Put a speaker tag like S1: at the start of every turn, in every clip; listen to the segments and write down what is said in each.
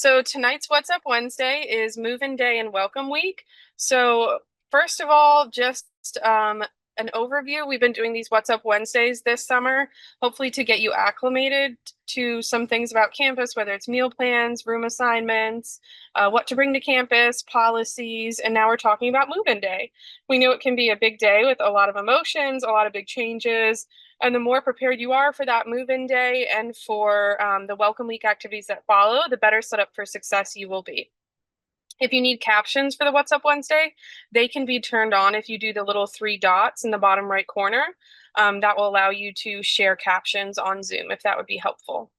S1: So tonight's What's Up Wednesday is move-in day and welcome week. So first of all, just an overview. We've been doing these What's Up Wednesdays this summer, hopefully to get you acclimated to some things about campus, whether it's meal plans, room assignments, what to bring to campus, policies, and now we're talking about move-in day. We know it can be a big day with a lot of emotions, a lot of big changes, and the more prepared you are for that move-in day and for the welcome week activities that follow, the better set up for success you will be. If you need captions for the What's Up Wednesday, they can be turned on if you do the little three dots in the bottom right corner. That will allow you to share captions on Zoom if that would be helpful.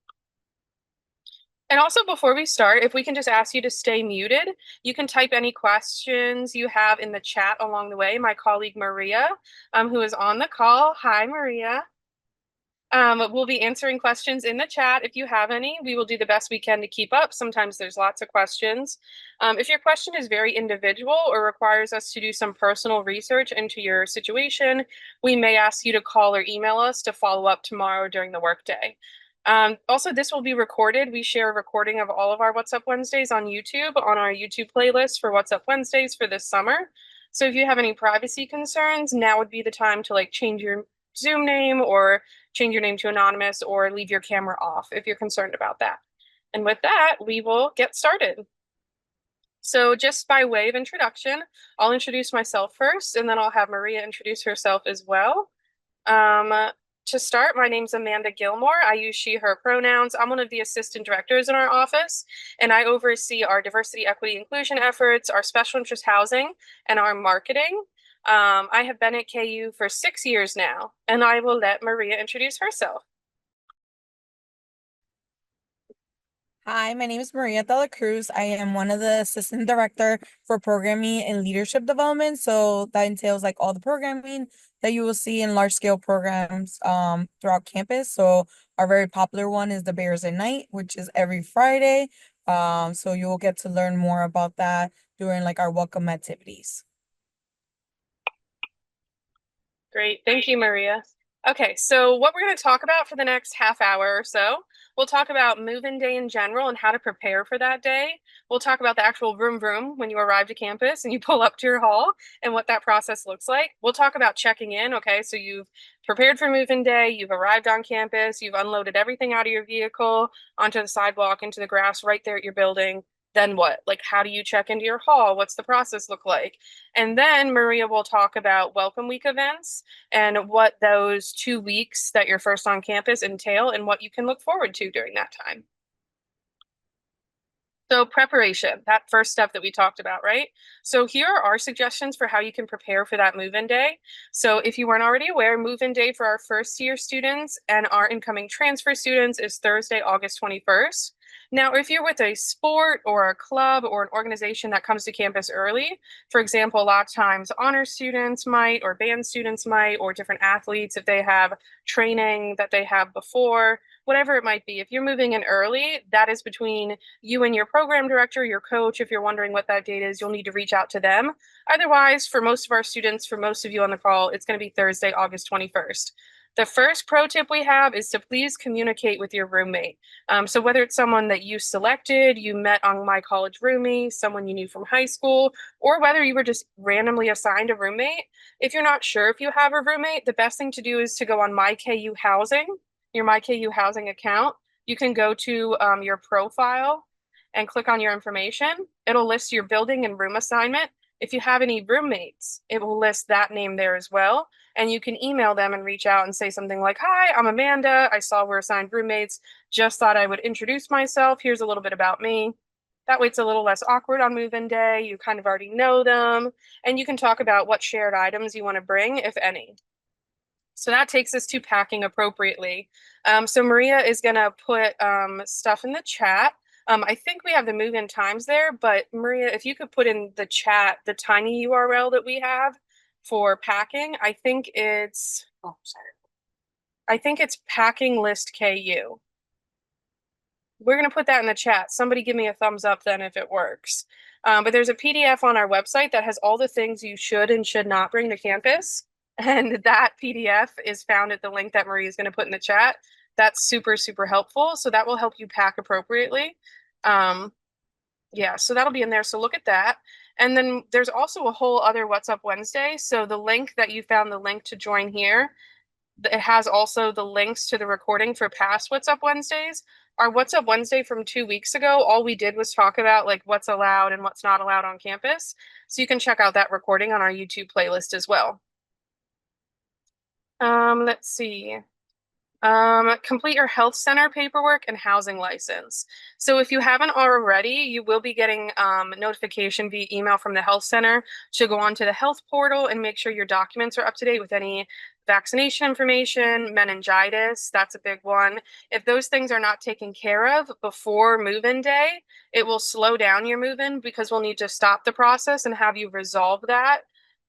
S1: And also, before we start, if we can just ask you to stay muted, you can type any questions you have in the chat along the way. My colleague Maria, who is on the call. Hi, Maria. We'll be answering questions in the chat if you have any. We will do the best we can to keep up. Sometimes there's lots of questions. If your question is very individual or requires us to do some personal research into your situation, we may ask you to call or email us to follow up tomorrow during the workday. Also, this will be recorded. We share a recording of all of our What's Up Wednesdays on YouTube, on our YouTube playlist for What's Up Wednesdays for this summer. So if you have any privacy concerns, now would be the time to change your Zoom name or change your name to anonymous or leave your camera off if you're concerned about that. And with that, we will get started. So just by way of introduction, I'll introduce myself first, and then I'll have Maria introduce herself as well. To start, my name's Amanda Gilmore. I use she, her pronouns. I'm one of the assistant directors in our office, and I oversee our diversity, equity, inclusion efforts, our special interest housing, and our marketing. I have been at KU for 6 years now, and I will let Maria introduce herself.
S2: Hi, my name is Maria de la Cruz. I am one of the assistant director for programming and leadership development. So that entails like all the programming that you will see in large scale programs throughout campus. So our very popular one is the Bears at Night, which is every Friday. So you will get to learn more about that during like our welcome activities.
S1: Great. Thank you, Maria. Okay, so what we're going to talk about for the next half hour or so, we'll talk about move-in day in general and how to prepare for that day. We'll talk about the actual vroom when you arrive to campus and you pull up to your hall and what that process looks like. We'll talk about checking in. Okay, so you've prepared for move-in day, you've arrived on campus, you've unloaded everything out of your vehicle onto the sidewalk, into the grass right there at your building. Then what? Like, how do you check into your hall? What's the process look like? And then Maria will talk about welcome week events and what those 2 weeks that you're first on campus entail and what you can look forward to during that time. So preparation, that first step that we talked about, right? So here are our suggestions for how you can prepare for that move-in day. So if you weren't already aware, move-in day for our first year students and our incoming transfer students is Thursday, August 21st. Now, if you're with a sport or a club or an organization that comes to campus early, for example, a lot of times honor students might, or band students might, or different athletes, if they have training that they have before, whatever it might be, if you're moving in early, that is between you and your program director, your coach. If you're wondering what that date is, you'll need to reach out to them. Otherwise, for most of our students, for most of you on the call, it's going to be Thursday, August 21st. The first pro tip we have is to please communicate with your roommate. So whether it's someone that you selected, you met on My College Roomie, someone you knew from high school, or whether you were just randomly assigned a roommate, if you're not sure if you have a roommate, the best thing to do is to go on My KU Housing, your My KU Housing account. You can go to your profile and click on your information. It'll list your building and room assignment. If you have any roommates, it will list that name there as well. And you can email them and reach out and say something like, "Hi, I'm Amanda. I saw we're assigned roommates. Just thought I would introduce myself. Here's a little bit about me." That way it's a little less awkward on move-in day. You kind of already know them. And you can talk about what shared items you want to bring, if any. So that takes us to packing appropriately. So Maria is going to put stuff in the chat. I think we have the move-in times there, but Maria, if you could put in the chat the tiny URL that we have for packing, I think it's packing list KU. We're going to put that in the chat. Somebody give me a thumbs up then if it works. But there's a PDF on our website that has all the things you should and should not bring to campus. And that PDF is found at the link that Marie is going to put in the chat. That's super, super helpful. So that will help you pack appropriately. Yeah, so that'll be in there. So look at that. And then there's also a whole other What's Up Wednesday. So the link that you found, the link to join here, it has also the links to the recording for past What's Up Wednesdays. Our What's Up Wednesday from 2 weeks ago, all we did was talk about like what's allowed and what's not allowed on campus. So you can check out that recording on our YouTube playlist as well. Let's see. Complete your health center paperwork and housing license. So if you haven't already, you will be getting notification via email from the health center to go onto the health portal and make sure your documents are up to date with any vaccination information, meningitis, that's a big one. If those things are not taken care of before move-in day, it will slow down your move-in because we'll need to stop the process and have you resolve that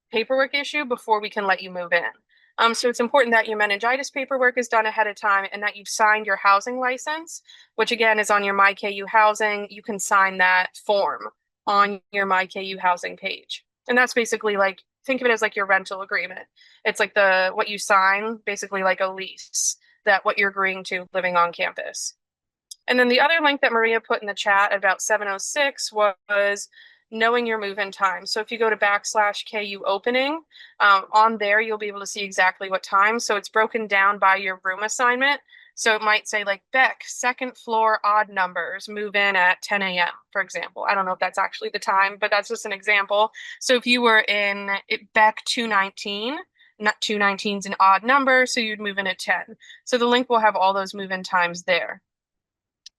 S1: paperwork issue before we can let you move in. So it's important that your meningitis paperwork is done ahead of time and that you've signed your housing license, which again is on your MyKU housing. You can sign that form on your MyKU housing page. And that's basically like, think of it as like your rental agreement. It's like the what you sign, basically like a lease that what you're agreeing to living on campus. And then the other link that Maria put in the chat at about 7:06 was knowing your move-in time. So if you go to /KU opening, on there, you'll be able to see exactly what time. So it's broken down by your room assignment. So it might say like Beck, second floor, odd numbers, move in at 10 a.m., for example. I don't know if that's actually the time, but that's just an example. So if you were in Beck 219, not 219 is an odd number, so you'd move in at 10. So the link will have all those move-in times there.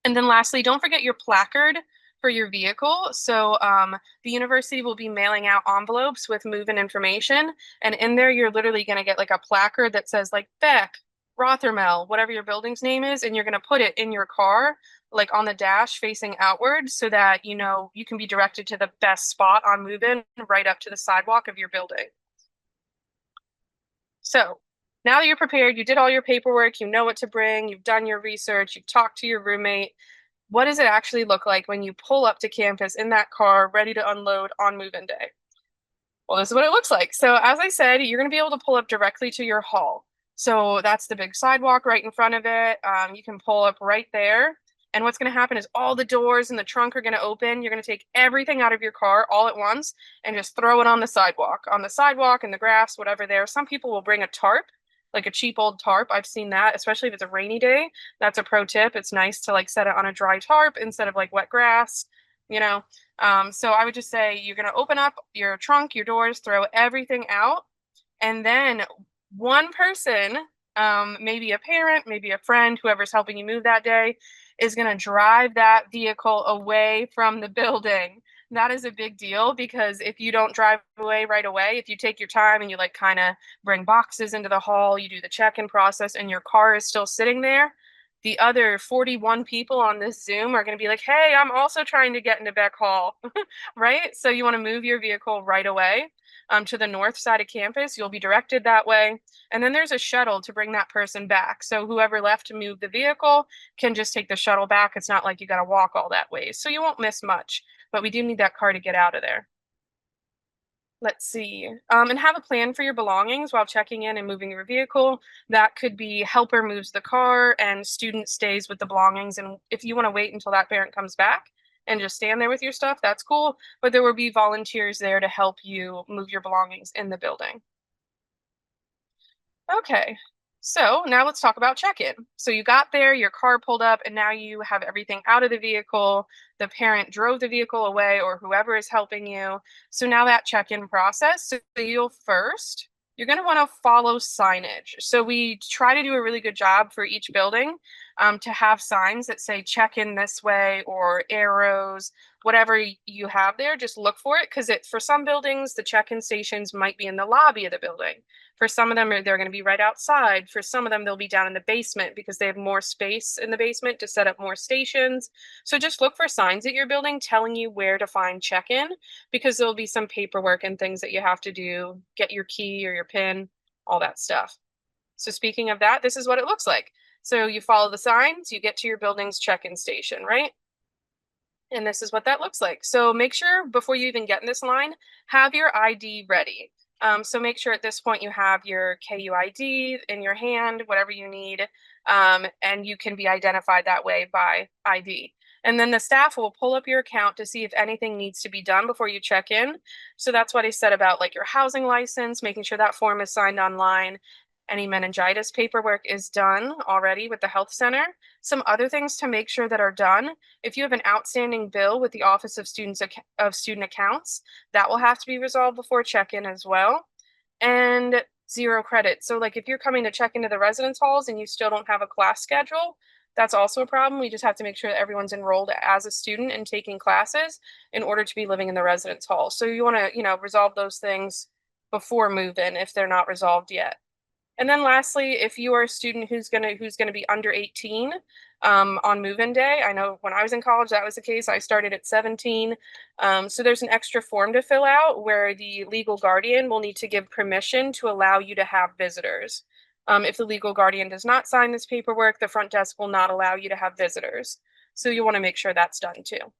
S1: And then lastly, don't forget your placard for your vehicle. So the university will be mailing out envelopes with move-in information. And in there, you're literally going to get like a placard that says like Beck, Rothermel, whatever your building's name is, and you're going to put it in your car, like on the dash facing outward so that, you know, you can be directed to the best spot on move-in right up to the sidewalk of your building. So now that you're prepared, you did all your paperwork, you know what to bring, you've done your research, you've talked to your roommate. What does it actually look like when you pull up to campus in that car ready to unload on move-in day? Well, this is what it looks like. So as I said, you're going to be able to pull up directly to your hall. So that's the big sidewalk right in front of it. You can pull up right there. And what's going to happen is all the doors in the trunk are going to open. You're going to take everything out of your car all at once and just throw it on the sidewalk, in the grass, whatever there. Some people will bring a tarp, like a cheap old tarp. I've seen that, especially if it's a rainy day. That's a pro tip. It's nice to like set it on a dry tarp instead of like wet grass, you know. So I would just say you're going to open up your trunk, your doors, throw everything out, and then one person, maybe a parent, maybe a friend, whoever's helping you move that day, is going to drive that vehicle away from the building. That is a big deal because if you don't drive away right away, if you take your time and you like kind of bring boxes into the hall, you do the check-in process, and your car is still sitting there, the other 41 people on this Zoom are going to be like, hey, I'm also trying to get into Beck Hall, right? So you want to move your vehicle right away to the north side of campus. You'll be directed that way. And then there's a shuttle to bring that person back. So whoever left to move the vehicle can just take the shuttle back. It's not like you got to walk all that way. So you won't miss much, but we do need that car to get out of there. Let's see. And have a plan for your belongings while checking in and moving your vehicle. That could be helper moves the car and student stays with the belongings. And if you want to wait until that parent comes back and just stand there with your stuff, that's cool. But there will be volunteers there to help you move your belongings in the building. Okay. So now let's talk about check-in. So you got there, your car pulled up, and now you have everything out of the vehicle. The parent drove the vehicle away or whoever is helping you. So now that check-in process, so you're going to want to follow signage. So we try to do a really good job for each building to have signs that say check in this way or arrows, whatever you have there, just look for it because for some buildings, the check-in stations might be in the lobby of the building. For some of them, they're going to be right outside. For some of them, they'll be down in the basement because they have more space in the basement to set up more stations. So just look for signs at your building telling you where to find check-in because there'll be some paperwork and things that you have to do, get your key or your PIN, all that stuff. So speaking of that, this is what it looks like. So you follow the signs, you get to your building's check-in station, right? And this is what that looks like. So make sure before you even get in this line, have your ID ready. So make sure at this point you have your KU ID in your hand, whatever you need, and you can be identified that way by ID. And then the staff will pull up your account to see if anything needs to be done before you check in. So that's what I said about like your housing license, making sure that form is signed online. Any meningitis paperwork is done already with the health center. Some other things to make sure that are done. If you have an outstanding bill with the Office of Student Accounts, that will have to be resolved before check-in as well. And zero credit. So like if you're coming to check into the residence halls and you still don't have a class schedule, that's also a problem. We just have to make sure that everyone's enrolled as a student and taking classes in order to be living in the residence hall. So you want to, resolve those things before move in if they're not resolved yet. And then lastly, if you are a student who's gonna be under 18 on move-in day, I know when I was in college that was the case. I started at 17. So there's an extra form to fill out where the legal guardian will need to give permission to allow you to have visitors. If the legal guardian does not sign this paperwork, the front desk will not allow you to have visitors. So you want to make sure that's done too.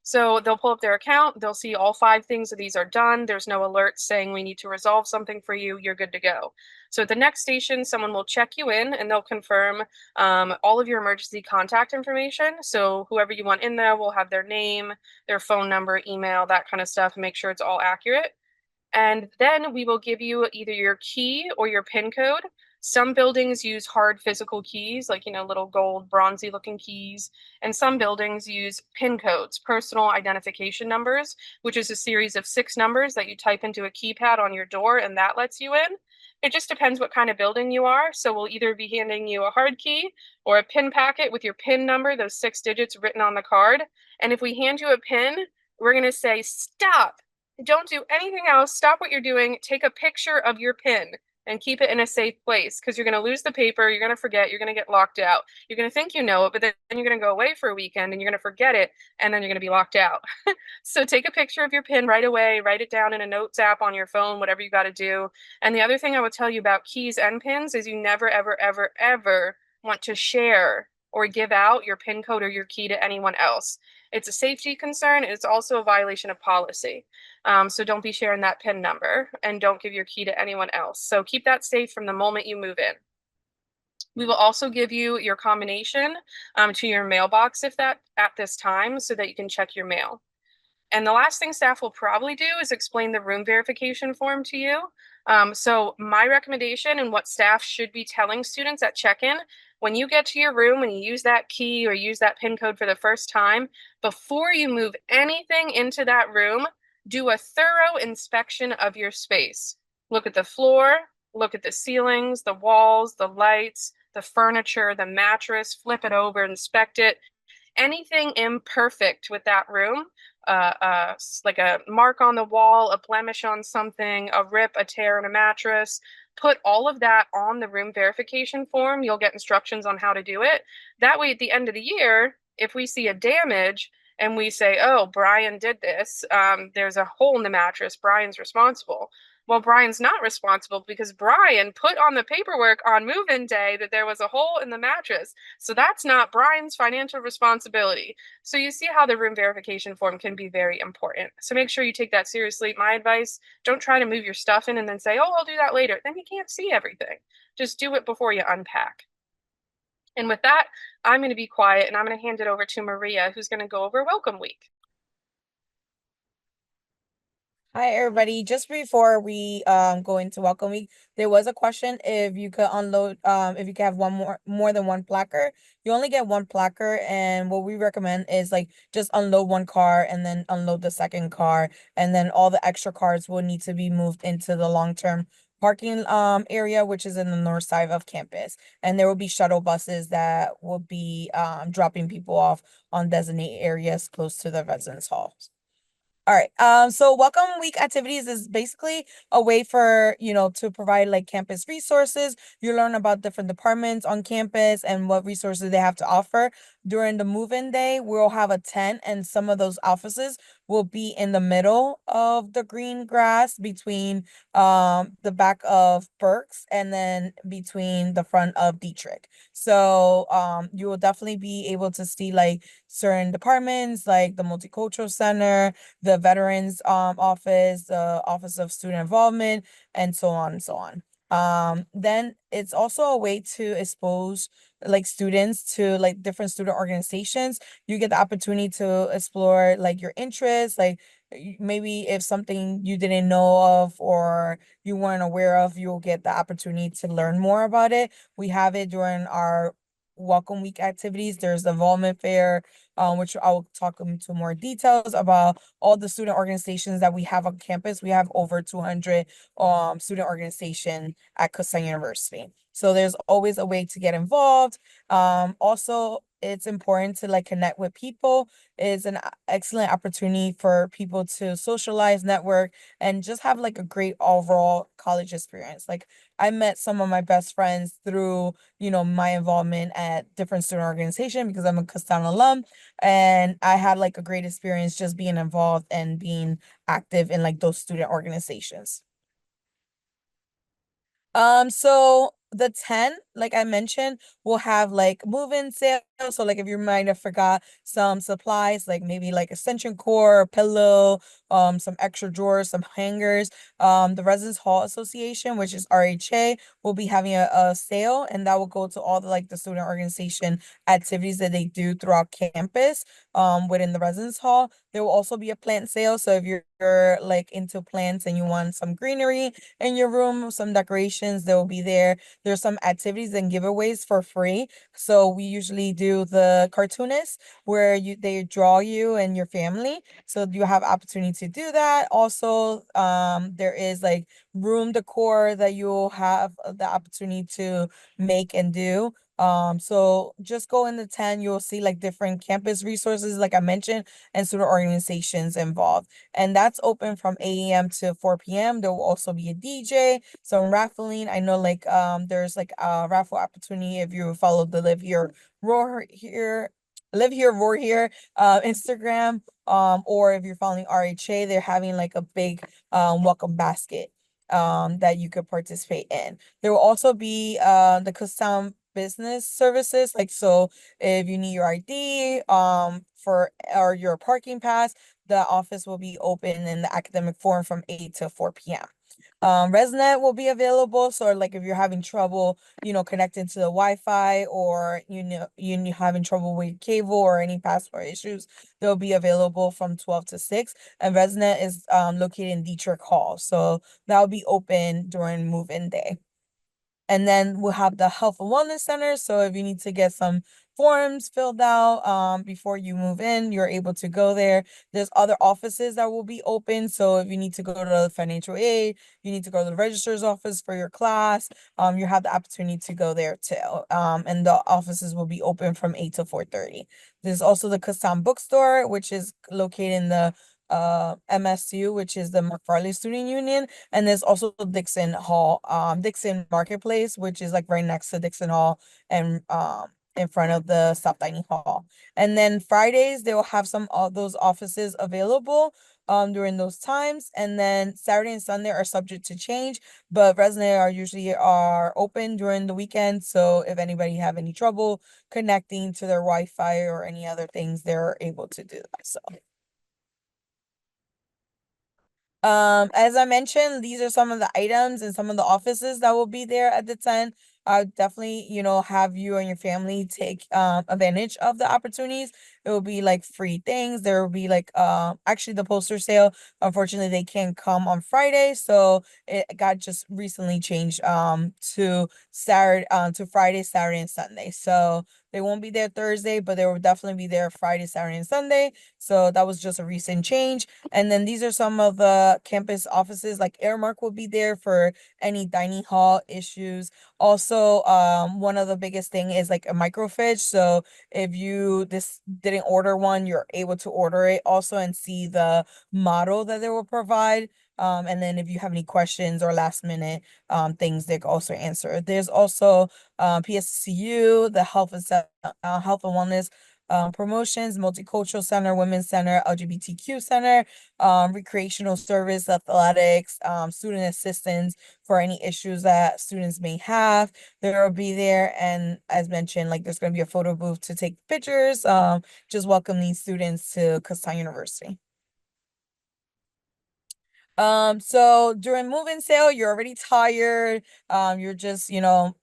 S1: So they'll pull up their account, they'll see all 5 things of these are done. There's no alert saying we need to resolve something for you. You're good to go. So at the next station, someone will check you in and they'll confirm all of your emergency contact information. So whoever you want in there will have their name, their phone number, email, that kind of stuff, and make sure it's all accurate. And then we will give you either your key or your PIN code. Some buildings use hard physical keys, like, little gold, bronzy looking keys. And some buildings use PIN codes, personal identification numbers, which is a series of 6 numbers that you type into a keypad on your door and that lets you in. It just depends what kind of building you are. So we'll either be handing you a hard key or a PIN packet with your PIN number, those 6 digits written on the card. And if we hand you a PIN, we're going to say, stop. Don't do anything else. Stop what you're doing. Take a picture of your PIN and keep it in a safe place because you're going to lose the paper. You're going to forget. You're going to get locked out. You're going to think you know it, but then you're going to go away for a weekend and you're going to forget it. And then you're going to be locked out. So take a picture of your PIN right away. Write it down in a notes app on your phone, whatever you got to do. And the other thing I would tell you about keys and PINs is you never, ever, ever, ever want to share or give out your PIN code or your key to anyone else. It's a safety concern. It's also a violation of policy. So don't be sharing that PIN number and don't give your key to anyone else. So keep that safe from the moment you move in. We will also give you your combination to your mailbox if that at this time so that you can check your mail. And the last thing staff will probably do is explain the room verification form to you. So my recommendation and what staff should be telling students at check-in, when you get to your room and you use that key or use that PIN code for the first time, before you move anything into that room, do a thorough inspection of your space. Look at the floor, look at the ceilings, the walls, the lights, the furniture, the mattress, flip it over, inspect it. Anything imperfect with that room, like a mark on the wall, a blemish on something, a rip, a tear in a mattress, put all of that on the room verification form. You'll get instructions on how to do it. That way, at the end of the year, if we see a damage and we say, oh, Brian did this, there's a hole in the mattress, Brian's responsible. Well, Brian's not responsible because Brian put on the paperwork on move-in day that there was a hole in the mattress. So that's not Brian's financial responsibility. So you see how the room verification form can be very important. So make sure you take that seriously. My advice, don't try to move your stuff in and then say, oh, I'll do that later. Then you can't see everything. Just do it before you unpack. And with that, I'm going to be quiet and I'm going to hand it over to Maria, who's going to go over Welcome Week.
S2: Hi, everybody. Just before we go into welcome week, there was a question if you could unload if you could have one more than one placard. You only get one placard, and what we recommend is like just unload one car and then unload the second car, and then all the extra cars will need to be moved into the long-term parking area, which is in the north side of campus. And there will be shuttle buses that will be dropping people off on designated areas close to the residence halls. All right. So welcome week activities is basically a way for, to provide like campus resources. You learn about different departments on campus and what resources they have to offer. During the move-in day, we'll have a tent and some of those offices will be in the middle of the green grass between the back of Burks and then between the front of Dietrich. So you will definitely be able to see like certain departments like the multicultural center, the veterans office, the office of student involvement, and so on and so on. Then it's also a way to expose like students to like different student organizations. You get the opportunity to explore like your interests, like maybe if something you didn't know of or you weren't aware of, you'll get the opportunity to learn more about it. We have it during our welcome week activities. There's the involvement fair, which I will talk into more details about all the student organizations that we have on campus. We have over 200 student organization at Kutztown University. So there's always a way to get involved. Also, it's important to like connect with people. It's an excellent opportunity for people to socialize, network, and just have like a great overall college experience. Like I met some of my best friends through, my involvement at different student organization because I'm a Kutztown alum, and I had like a great experience just being involved and being active in like those student organizations. So the 10, like I mentioned, will have like move-in sales. So like if you might have forgot some supplies, like maybe like extension cord, pillow, some extra drawers, some hangers. The Residence Hall Association, which is RHA, will be having a sale, and that will go to all the like the student organization activities that they do throughout campus, within the residence hall. There will also be a plant sale. So if you're like into plants and you want some greenery in your room, some decorations, they will be there. There's some activities and giveaways for free. So we usually do the cartoonist where they draw you and your family. So you have opportunity to do that. Also, there is like room decor that you'll have the opportunity to make and do. So just go in the 10, you'll see like different campus resources, like I mentioned, and student organizations involved. And that's open from 8 a.m. to 4 p.m. There will also be a DJ, some raffling. I know like there's like a raffle opportunity if you follow the Live Here Roar Here Instagram, or if you're following RHA, they're having like a big welcome basket that you could participate in. There will also be the Kutztown business services, like so if you need your ID for or your parking pass, the office will be open in the academic forum from 8 to 4 p.m. ResNet will be available. So like if you're having trouble, connecting to the Wi-Fi, or having trouble with cable or any password issues, they'll be available from 12 to 6. And ResNet is located in Dietrich Hall. So that'll be open during move-in day. And then we'll have the health and wellness center. So if you need to get some forms filled out before you move in, you're able to go there. There's other offices that will be open. So if you need to go to the financial aid, you need to go to the registrar's office for your class, you have the opportunity to go there too. And the offices will be open from 8 to 4:30. There's also the Kutztown bookstore, which is located in the MSU, which is the McFarley Student Union. And there's also Dixon Marketplace, which is like right next to Dixon Hall and in front of the South Dining Hall. And then Fridays they will have some of those offices available during those times. And then Saturday and Sunday are subject to change, but resident are usually are open during the weekend. So if anybody have any trouble connecting to their Wi-Fi or any other things, they're able to do that. So as I mentioned, these are some of the items and some of the offices that will be there at the 10. I would definitely, have you and your family take advantage of the opportunities. It will be like free things. There will be like actually the poster sale. Unfortunately, they can't come on Friday, so it got just recently changed to Friday, Saturday, and Sunday. So they won't be there Thursday, but they will definitely be there Friday, Saturday, and Sunday. So that was just a recent change. And then these are some of the campus offices, like Airmark will be there for any dining hall issues. Also, one of the biggest thing is like a microfridge. So if you this didn't order one, you're able to order it also and see the model that they will provide. And then if you have any questions or last minute things, they can also answer. There's also PSCU, the health and wellness promotions, multicultural center, women's center, LGBTQ center, recreational service, athletics, student assistance for any issues that students may have. There will be there. And as mentioned, like there's going to be a photo booth to take pictures. Just welcome these students to Kutztown University. So during move-in sale, you're already tired. You're just,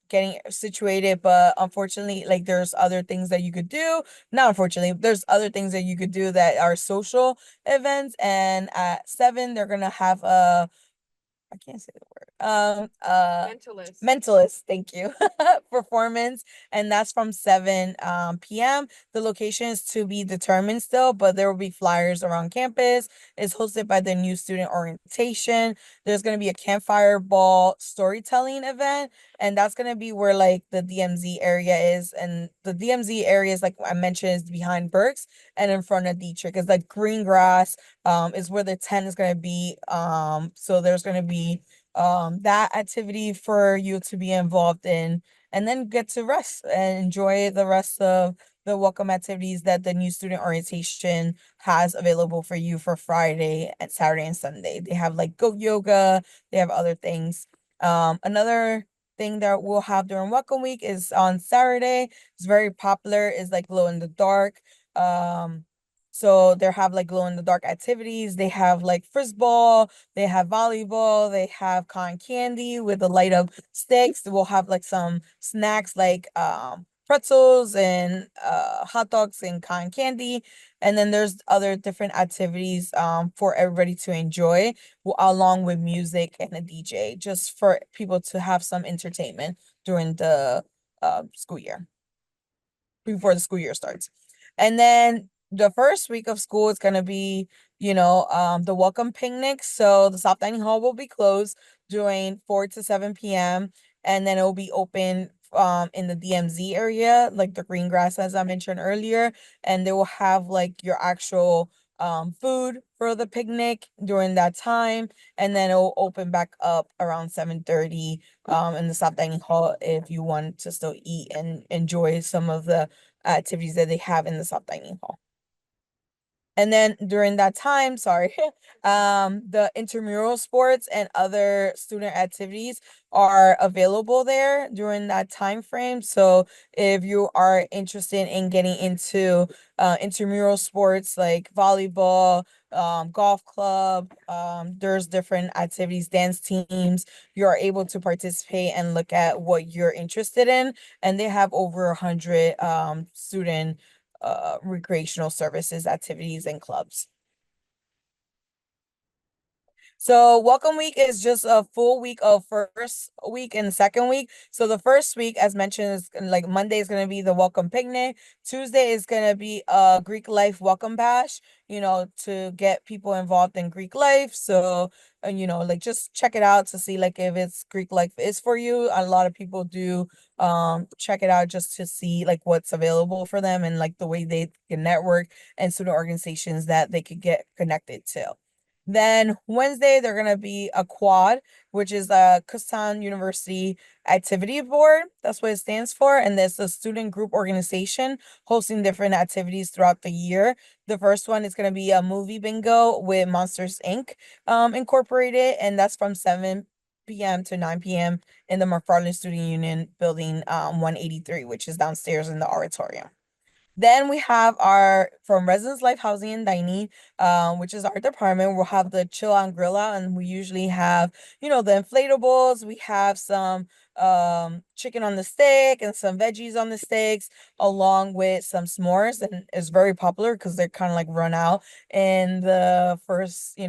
S2: getting situated, but unfortunately, like there's other things that you could do. Not unfortunately, there's other things that you could do that are social events. And at 7, they're gonna have a I can't say the word.
S1: Mentalist.
S2: Mentalist, thank you. Performance, and that's from 7 p.m. The location is to be determined still, but there will be flyers around campus. It's hosted by the new student orientation. There's gonna be a campfire ball storytelling event, and that's gonna be where like the DMZ area is, and the DMZ area is like I mentioned is behind Burks and in front of Dietrich. It's like green grass is where the tent is going to be. So there's going to be that activity for you to be involved in, and then get to rest and enjoy the rest of the welcome activities that the new student orientation has available for you for Friday and Saturday and Sunday. They have like goat yoga, they have other things. Another thing that we'll have during welcome week is on Saturday. It's very popular, is like glow in the dark. So they have like glow in the dark activities. They have like frisball, they have volleyball, they have cotton candy with the light up sticks. We'll have like some snacks like pretzels and hot dogs and cotton candy. And then there's other different activities for everybody to enjoy along with music and a DJ just for people to have some entertainment during the school year before the school year starts. And then the first week of school is gonna be, the welcome picnic. So the South Dining Hall will be closed during 4 to 7 p.m. and then it will be open in the DMZ area, like the green grass as I mentioned earlier. And they will have like your actual food for the picnic during that time. And then it will open back up around 7:30 in the South Dining Hall if you want to still eat and enjoy some of the activities that they have in the South Dining Hall. And then during that time, sorry, the intramural sports and other student activities are available there during that time frame. So if you are interested in getting into intramural sports like volleyball, golf club, there's different activities, dance teams, you are able to participate and look at what you're interested in. And they have over 100 student recreational services, activities, and clubs. So welcome week is just a full week of first week and second week. So the first week, as mentioned, is like Monday is gonna be the welcome picnic. Tuesday is gonna be a Greek life welcome bash, to get people involved in Greek life. So like just check it out to see like if it's Greek life is for you. A lot of people do check it out just to see like what's available for them and like the way they can network and student organizations that they could get connected to. Then Wednesday, they're gonna be a quad, which is a Kutztown University Activity Board. That's what it stands for. And there's a student group organization hosting different activities throughout the year. The first one is gonna be a movie bingo with Monsters Inc. Incorporated, and that's from 7 p.m. to 9 p.m. in the McFarland Student Union building 183, which is downstairs in the auditorium. Then we have our from Residence Life Housing and Dining, which is our department. We'll have the chill out and grill out, and we usually have, the inflatables. We have some chicken on the stick and some veggies on the sticks, along with some s'mores, and it's very popular because they're kind of like run out in the first,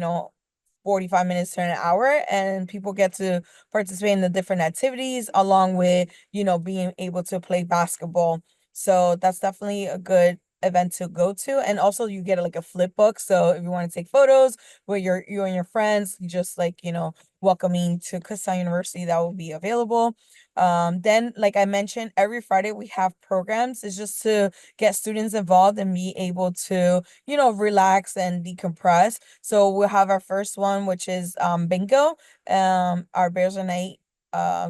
S2: 45 minutes to an hour, and people get to participate in the different activities along with, being able to play basketball, so that's definitely a good event to go to. And also you get like a flip book. So if you want to take photos with you and your friends, you just like, welcoming to Kutztown University, that will be available. Then like I mentioned, every Friday we have programs. It's just to get students involved and be able to, relax and decompress. So we'll have our first one, which is bingo. Our Bears are Night.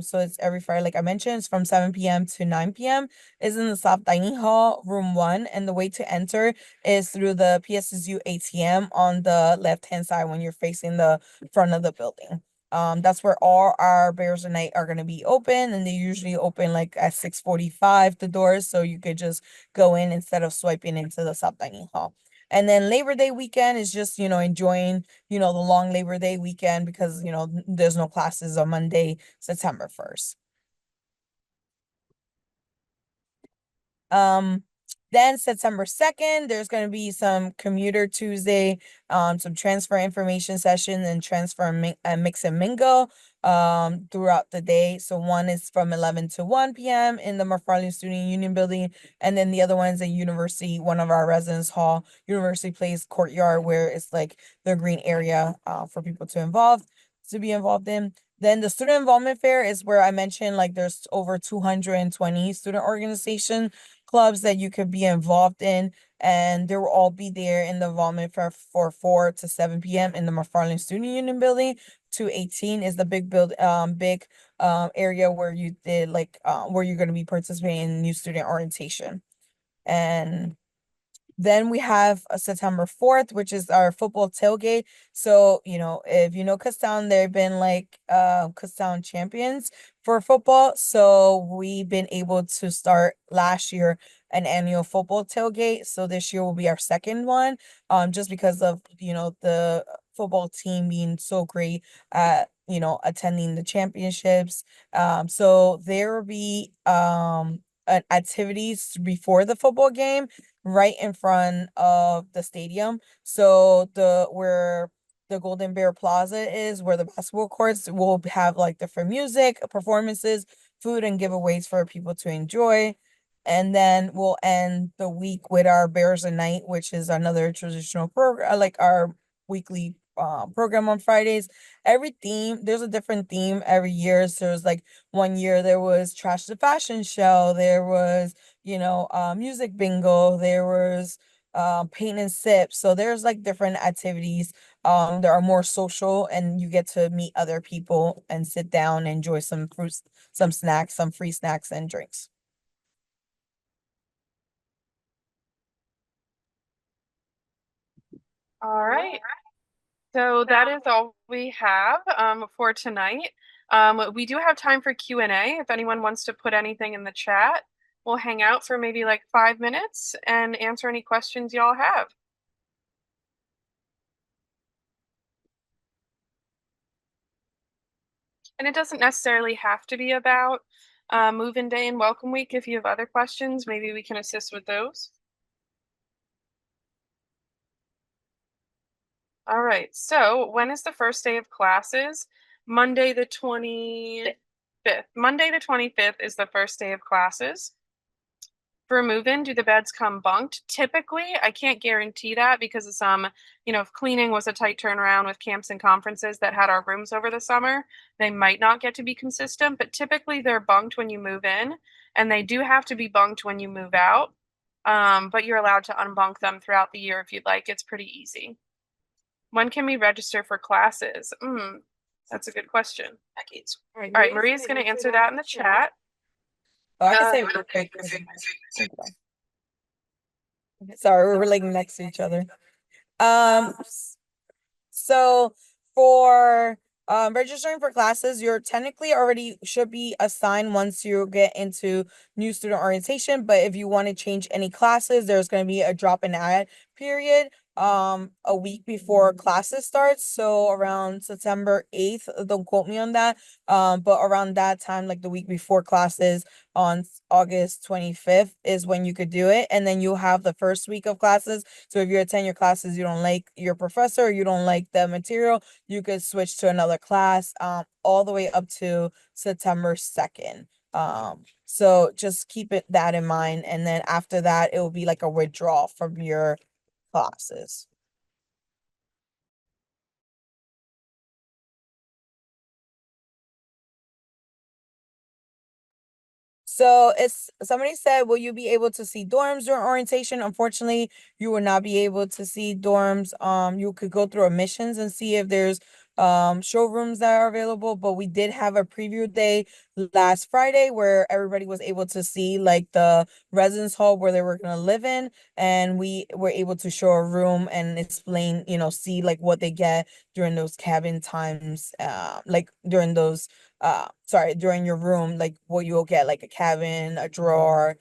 S2: So it's every Friday, like I mentioned, it's from 7 p.m. to 9 p.m. Is in the South Dining Hall, room 1, and the way to enter is through the PSSU ATM on the left-hand side when you're facing the front of the building. That's where all our Bears a Night are gonna be open, and they usually open like at 6:45 the doors, so you could just go in instead of swiping into the South Dining Hall. And then Labor Day weekend is just, enjoying, the long Labor Day weekend because, there's no classes on Monday, September 1st. Um, then September 2nd, there's going to be some commuter Tuesday, some transfer information session and mix and mingle throughout the day. So one is from 11 to 1 p.m. in the McFarland Student Union building, and then the other one's at University, one of our residence hall, University Place courtyard, where it's like the green area for people to be involved in. Then the student involvement fair is where I mentioned like there's over 220 student organization clubs that you could be involved in, and they will all be there in the involvement for 4 to 7 p.m. in the McFarland Student Union building. 218 is the big area where you did like where you're going to be participating in new student orientation. And then we have September 4th, which is our football tailgate. So, if you know Kutztown, they've been like Kutztown champions for football. So we've been able to start last year an annual football tailgate. So this year will be our second one. Just because of, the football team being so great at, attending the championships. So there will be activities before the football game right in front of the stadium. So where the Golden Bear Plaza is, where the basketball courts will have like different music, performances, food, and giveaways for people to enjoy. And then we'll end the week with our Bears a Night, which is another traditional program, like our weekly program on Fridays. There's a different theme every year. So there's like one year there was Trash the Fashion Show, there was music bingo, there was paint and sip. So there's like different activities that are more social, and you get to meet other people and sit down and enjoy some fruits, some snacks, some free snacks and drinks.
S1: All right. So that is all we have for tonight. We do have time for Q&A if anyone wants to put anything in the chat. We'll hang out for maybe like 5 minutes and answer any questions y'all have. And it doesn't necessarily have to be about move-in day and welcome week. If you have other questions, maybe we can assist with those. All right. So when is the first day of classes? Monday the 25th. Monday the 25th is the first day of classes. For a move-in, do the beds come bunked? Typically, I can't guarantee that because of some, if cleaning was a tight turnaround with camps and conferences that had our rooms over the summer, they might not get to be consistent, but typically they're bunked when you move in, and they do have to be bunked when you move out. But you're allowed to unbunk them throughout the year if you'd like. It's pretty easy. When can we register for classes? That's a good question. Decades. All right, Maria's going to answer that in the chat.
S2: Oh, I can say it real quick. Sorry, we're like next to each other. Um, so for registering for classes, you're technically already should be assigned once you get into new student orientation. But if you want to change any classes, there's going to be a drop in add period a week before classes starts. So around September 8th, don't quote me on that. But around that time, like the week before classes on August 25th is when you could do it. And then you'll have the first week of classes. So if you attend your classes, you don't like your professor, or you don't like the material, you could switch to another class all the way up to September 2nd. So just keep that in mind. And then after that, it will be like a withdrawal from your classes. So it's somebody said, will you be able to see dorms during orientation? Unfortunately, you will not be able to see dorms. You could go through admissions and see if there's showrooms that are available, but we did have a preview day last Friday where everybody was able to see like the residence hall where they were gonna live in, and we were able to show a room and explain, see like what they get during those cabin times, like during those during your room, like what you'll get, like a cabin, a drawer,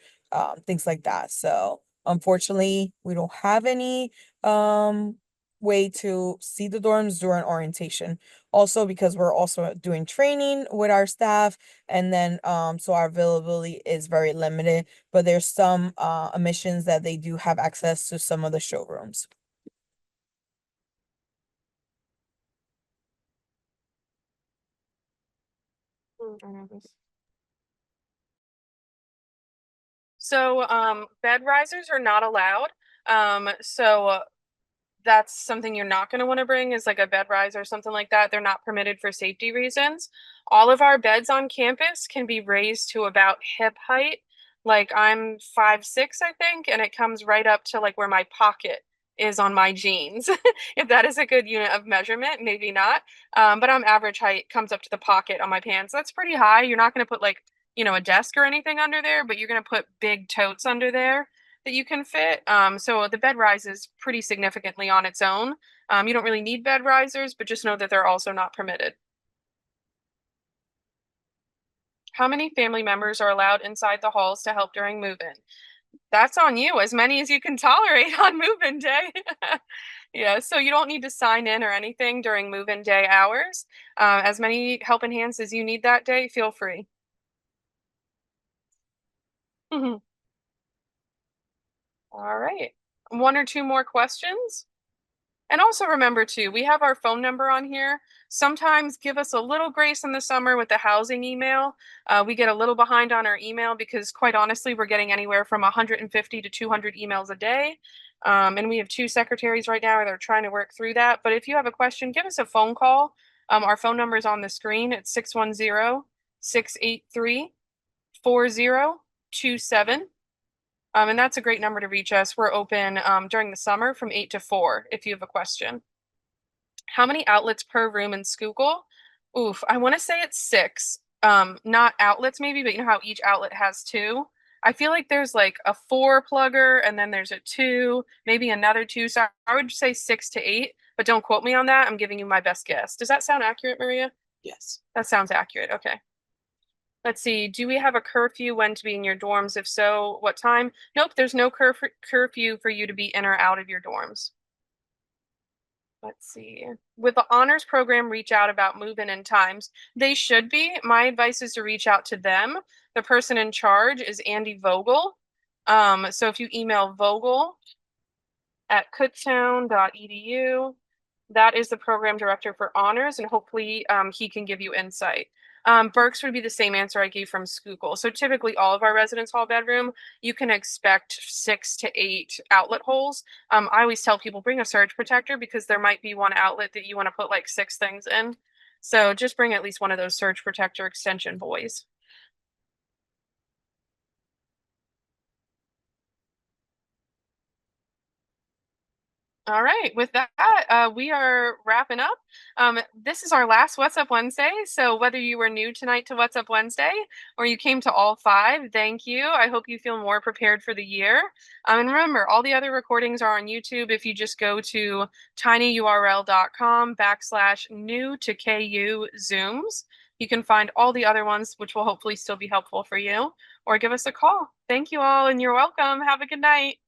S2: things like that. So Unfortunately, we don't have any um way to see the dorms during orientation. Also because we're also doing training with our staff, and then so our availability is very limited, but there's some admissions that they do have access to some of the showrooms.
S1: So, bed risers are not allowed. So that's something you're not going to want to bring is like a bed rise or something like that. They're not permitted for safety reasons. All of our beds on campus can be raised to about hip height. Like I'm 5'6", I think, and it comes right up to like where my pocket is on my jeans. If that is a good unit of measurement, maybe not. But I'm average height, comes up to the pocket on my pants. That's pretty high. You're not going to put like, a desk or anything under there, but you're going to put big totes under there that you can fit. So the bed rises pretty significantly on its own. You don't really need bed risers, but just know that they're also not permitted. How many family members are allowed inside the halls to help during move-in? That's on you, as many as you can tolerate on move-in day. Yeah, so you don't need to sign in or anything during move-in day hours. As many helping hands as you need that day, feel free. All right. One or two more questions? And also remember too, we have our phone number on here. Sometimes give us a little grace in the summer with the housing email. We get a little behind on our email because quite honestly, we're getting anywhere from 150 to 200 emails a day. And we have two secretaries right now that are trying to work through that. But if you have a question, give us a phone call. Our phone number is on the screen. It's 610-683-4027. And that's a great number to reach us. We're open during the summer from 8 to 4 if you have a question. How many outlets per room in Schuylkill? Oof, I want to say it's 6. Not outlets maybe, but you know how each outlet has 2? I feel like there's like a 4 plugger and then there's a 2, maybe another 2. So I would say 6 to 8, but don't quote me on that. I'm giving you my best guess. Does that sound accurate, Maria? Yes. That sounds accurate. Okay. Let's see. Do we have a curfew when to be in your dorms? If so, what time? Nope, there's no curfew for you to be in or out of your dorms. Let's see. With the honors program, reach out about move-in and times. They should be. My advice is to reach out to them. The person in charge is Andy Vogel. So if you email vogel@kutztown.edu, that is the program director for honors, and hopefully he can give you insight. Burke's would be the same answer I gave from Schuylkill. So typically all of our residence hall bedroom, you can expect 6 to 8 outlet holes. I always tell people bring a surge protector because there might be one outlet that you want to put like 6 things in. So just bring at least one of those surge protector extension buoys. All right. With that, we are wrapping up. This is our last What's Up Wednesday. So whether you were new tonight to What's Up Wednesday or you came to all 5, thank you. I hope you feel more prepared for the year. And remember, all the other recordings are on YouTube. If you just go to tinyurl.com/new to KU Zooms, you can find all the other ones, which will hopefully still be helpful for you, or give us a call. Thank you all, and you're welcome. Have a good night.